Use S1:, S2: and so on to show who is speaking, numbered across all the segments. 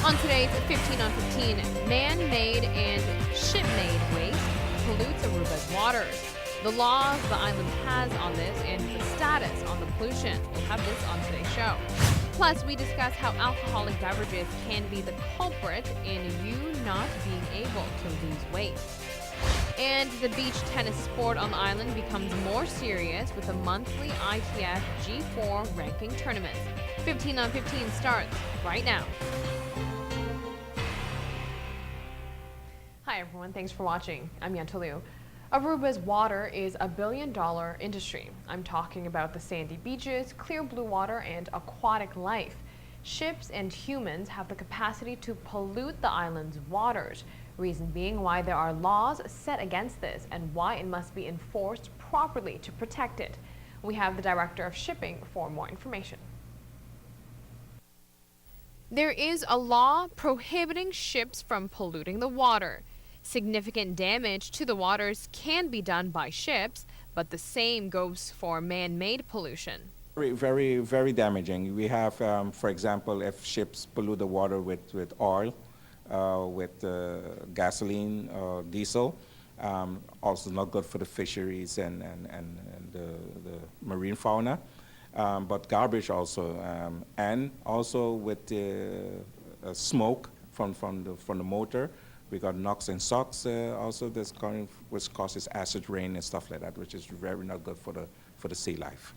S1: On today's 15 on 15, man-made and ship-made waste pollutes Aruba's waters. The laws the island has on this and the status on the pollution. We'll have this on today's show. Plus, we discuss how alcoholic beverages can be the culprit in you not being able to lose weight. And the beach tennis sport on the island becomes more serious with the monthly ITF G4 ranking tournaments. 15 on 15 starts right now. Hi everyone, thanks for watching. I'm Yentl Lieuw. Aruba's water is a billion-dollar industry. I'm talking about the sandy beaches, clear blue water, and aquatic life. Ships and humans have the capacity to pollute the island's waters. Reason being why there are laws set against this and why it must be enforced properly to protect it. We have the Director of Shipping for more information. There is a law prohibiting ships from polluting the water. Significant damage to the waters can be done by ships, but the same goes for man-made pollution.
S2: Very damaging. We have, for example, if ships pollute the water with oil, with gasoline, diesel, also not good for the fisheries and the marine fauna, but garbage also, and also with the smoke from the motor. We got NOx and SOx also that's coming, which causes acid rain and stuff like that, which is very not good for the sea life.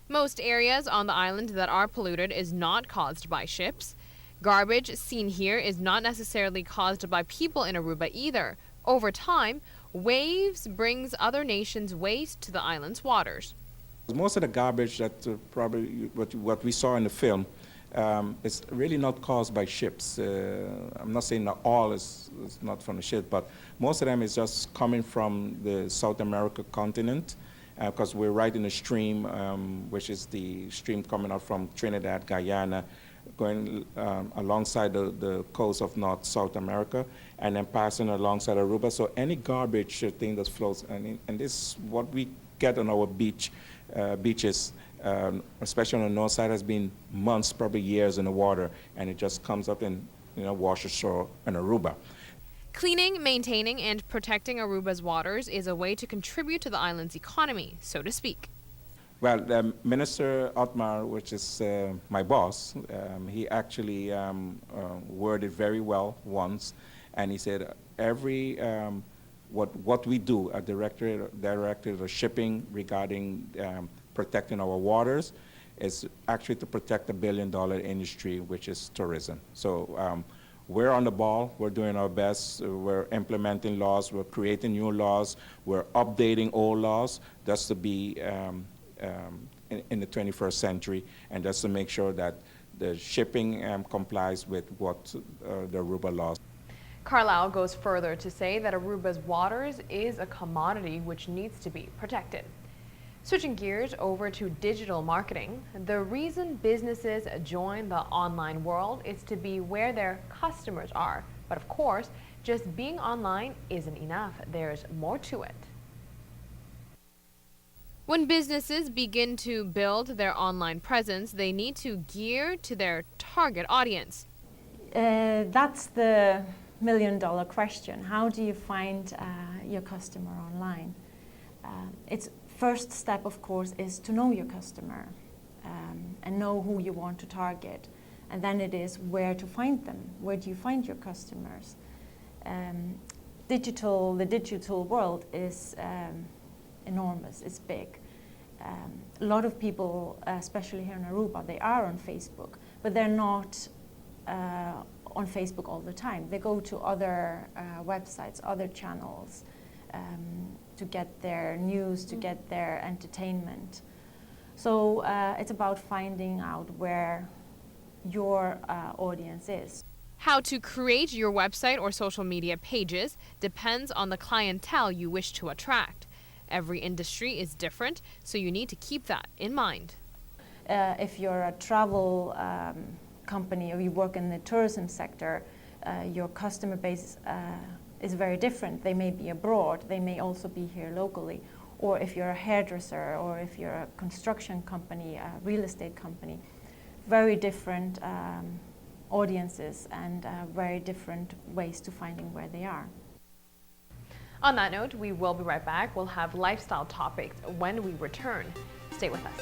S1: Most areas on the island that are polluted is not caused by ships. Garbage seen here is not necessarily caused by people in Aruba either. Over time, waves brings other nations' waste to the island's waters.
S2: Most of the garbage that probably what we saw in the film is really not caused by ships. I'm not saying that all is not from the ship, but most of them is just coming from the South America continent, because we're right in the stream, which is the stream coming out from Trinidad, Guyana, going alongside the coast of North South America, and then passing alongside Aruba. So any garbage thing that floats, and this is what we get on our beaches, especially on the north side, has been months, probably years in the water, and it just comes up and washes ashore in Aruba.
S1: Cleaning, maintaining, and protecting Aruba's waters is a way to contribute to the island's economy, so to speak.
S2: Well, Minister Otmar, which is my boss, he actually worded very well once, and he said what we do at Directorate of Shipping regarding protecting our waters is actually to protect the billion-dollar industry, which is tourism. So we're on the ball, we're doing our best, we're implementing laws, we're creating new laws, we're updating old laws just to be in the 21st century, and just to make sure that the shipping complies with what the Aruba laws.
S1: Carlisle goes further to say that Aruba's waters is a commodity which needs to be protected. Switching gears over to digital marketing, the reason businesses join the online world is to be where their customers are. But of course, just being online isn't enough. There's more to it. When businesses begin to build their online presence, they need to gear to their target audience.
S3: That's the million-dollar question. How do you find your customer online? Its first step, of course, is to know your customer and know who you want to target. And then it is where to find them. Where do you find your customers? The digital world is enormous, it's big. A lot of people, especially here in Aruba, they are on Facebook, but they're not on Facebook all the time. They go to other websites, other channels to get their news, to get their entertainment. So it's about finding out where your audience is.
S1: How to create your website or social media pages depends on the clientele you wish to attract. Every industry is different, so you need to keep that in mind.
S3: If you're a travel company or you work in the tourism sector, your customer base is very different. They may be abroad, they may also be here locally. Or if you're a hairdresser, or if you're a construction company, a real estate company, very different audiences and very different ways to finding where they are.
S1: On that note, we will be right back. We'll have lifestyle topics when we return. Stay with us.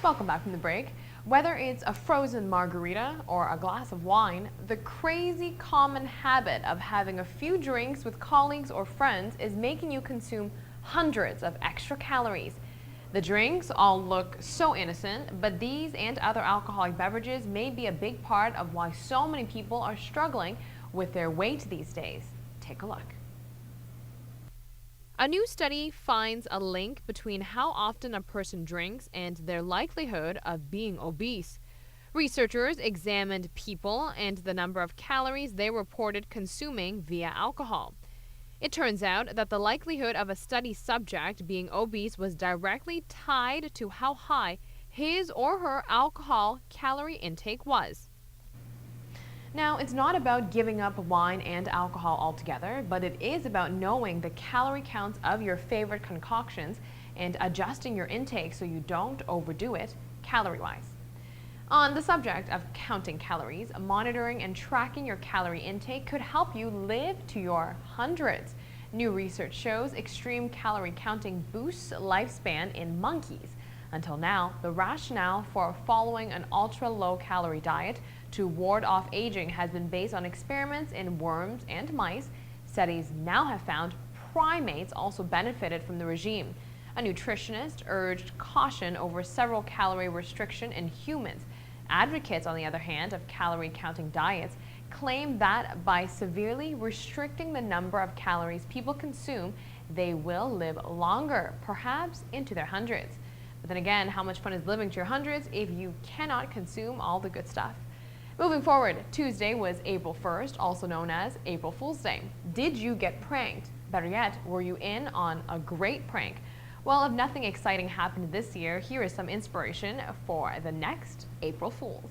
S1: Welcome back from the break. Whether it's a frozen margarita or a glass of wine, the crazy common habit of having a few drinks with colleagues or friends is making you consume hundreds of extra calories. The drinks all look so innocent, but these and other alcoholic beverages may be a big part of why so many people are struggling with their weight these days. Take a look. A new study finds a link between how often a person drinks and their likelihood of being obese. Researchers examined people and the number of calories they reported consuming via alcohol. It turns out that the likelihood of a study subject being obese was directly tied to how high his or her alcohol calorie intake was. Now, it's not about giving up wine and alcohol altogether, but it is about knowing the calorie counts of your favorite concoctions and adjusting your intake so you don't overdo it calorie-wise. On the subject of counting calories, monitoring and tracking your calorie intake could help you live to your hundreds. New research shows extreme calorie counting boosts lifespan in monkeys. Until now, the rationale for following an ultra-low calorie diet to ward off aging has been based on experiments in worms and mice. Studies now have found primates also benefited from the regime. A nutritionist urged caution over several calorie restriction in humans. Advocates, on the other hand, of calorie counting diets claim that by severely restricting the number of calories people consume, they will live longer, perhaps into their hundreds. But then again, how much fun is living to your hundreds if you cannot consume all the good stuff? Moving forward, Tuesday was April 1st, also known as April Fool's Day. Did you get pranked? Better yet, were you in on a great prank? Well, if nothing exciting happened this year, here is some inspiration for the next April Fools.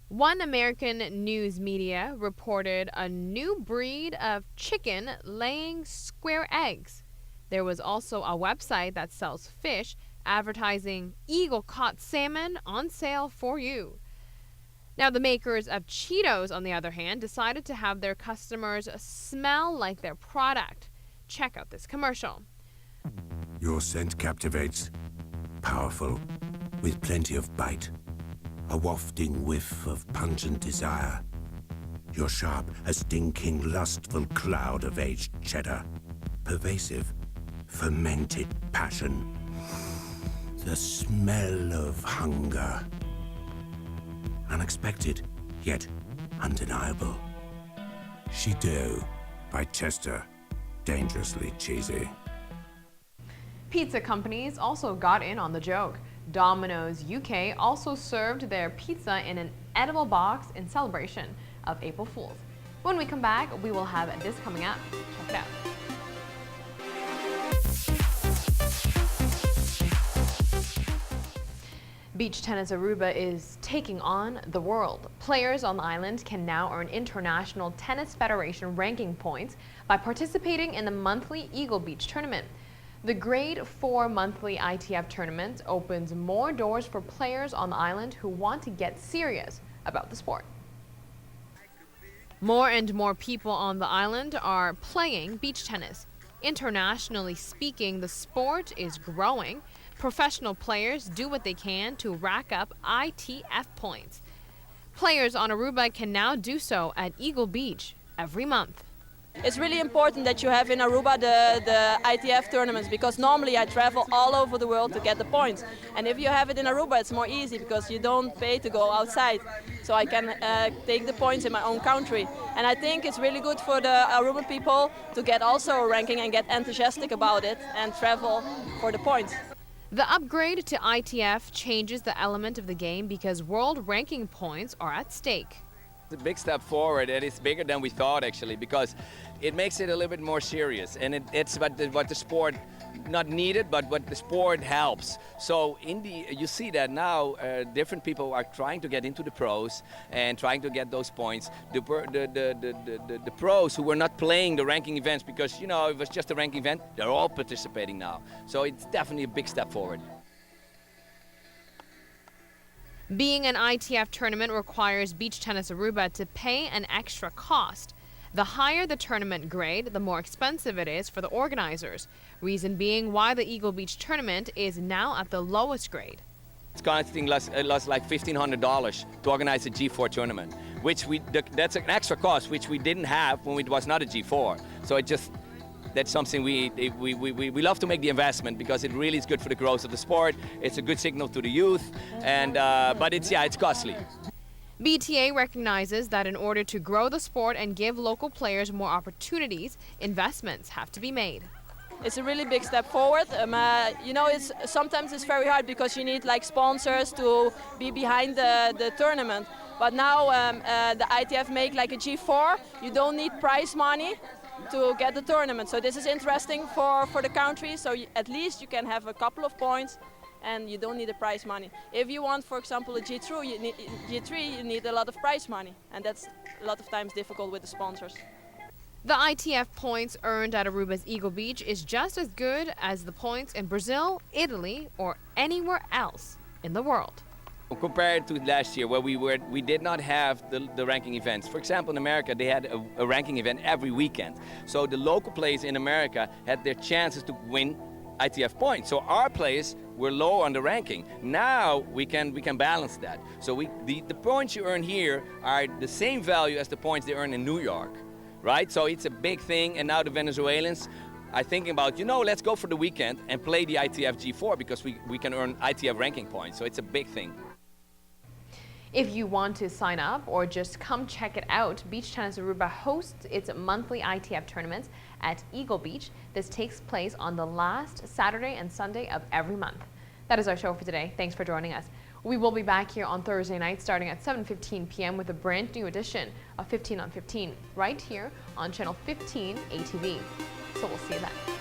S1: One American news media reported a new breed of chicken laying square eggs. There was also a website that sells fish advertising eagle-caught salmon on sale for you. Now, the makers of Cheetos, on the other hand, decided to have their customers smell like their product. Check out this commercial.
S4: Your scent captivates. Powerful, with plenty of bite. A wafting whiff of pungent desire. You're sharp, a stinking, lustful cloud of aged cheddar. Pervasive, fermented passion. The smell of hunger. Unexpected, yet undeniable. Cheeto by Chester. Dangerously cheesy.
S1: Pizza companies also got in on the joke. Domino's UK also served their pizza in an edible box in celebration of April Fools. When we come back, we will have this coming up. Check it out. Beach tennis Aruba is taking on the world. Players on the island can now earn International Tennis Federation ranking points by participating in the monthly Eagle Beach tournament. The Grade 4 monthly ITF tournament opens more doors for players on the island who want to get serious about the sport. More and more people on the island are playing beach tennis. Internationally speaking, the sport is growing. Professional players do what they can to rack up ITF points. Players on Aruba can now do so at Eagle Beach every month.
S5: It's really important that you have in Aruba the ITF tournaments, because normally I travel all over the world to get the points. And if you have it in Aruba, it's more easy because you don't pay to go outside. So I can take the points in my own country. And I think it's really good for the Aruban people to get also a ranking and get enthusiastic about it and travel for the points.
S1: The upgrade to ITF changes the element of the game because world ranking points are at stake.
S6: It's a big step forward, and it's bigger than we thought actually, because it makes it a little bit more serious, and it's what the sport not needed, but what the sport helps. So you see that now different people are trying to get into the pros and trying to get those points. The pros who were not playing the ranking events because it was just a ranking event, they're all participating now. So it's definitely a big step forward.
S1: Being an ITF tournament requires Beach Tennis Aruba to pay an extra cost. The higher the tournament grade, the more expensive it is for the organizers. Reason being why the Eagle Beach tournament is now at the lowest grade.
S6: It's costing us like $1,500 to organize a G4 tournament, which that's an extra cost which we didn't have when it was not a G4. So that's something we love to make the investment because it really is good for the growth of the sport. It's a good signal to the youth, and but it's costly.
S1: BTA recognizes that in order to grow the sport and give local players more opportunities, investments have to be made.
S5: It's a really big step forward. Sometimes it's very hard because you need like sponsors to be behind the tournament. But now the ITF make like a G4. You don't need prize money to get the tournament. So this is interesting for the country. So at least you can have a couple of points and you don't need the prize money. If you want, for example, a G3, you need a lot of prize money. And that's a lot of times difficult with the sponsors.
S1: The ITF points earned at Aruba's Eagle Beach is just as good as the points in Brazil, Italy, or anywhere else in the world.
S6: Compared to last year where we did not have the ranking events. For example, in America they had a ranking event every weekend. So the local players in America had their chances to win ITF points. So our players were low on the ranking. Now we can balance that. So the points you earn here are the same value as the points they earn in New York, right? So it's a big thing, and now the Venezuelans are thinking about, let's go for the weekend and play the ITF G4 because we can earn ITF ranking points. So it's a big thing.
S1: If you want to sign up or just come check it out, Beach Tennis Aruba hosts its monthly ITF tournaments at Eagle Beach. This takes place on the last Saturday and Sunday of every month. That is our show for today. Thanks for joining us. We will be back here on Thursday night starting at 7:15 p.m. with a brand new edition of 15 on 15 right here on channel 15 ATV. So we'll see you then.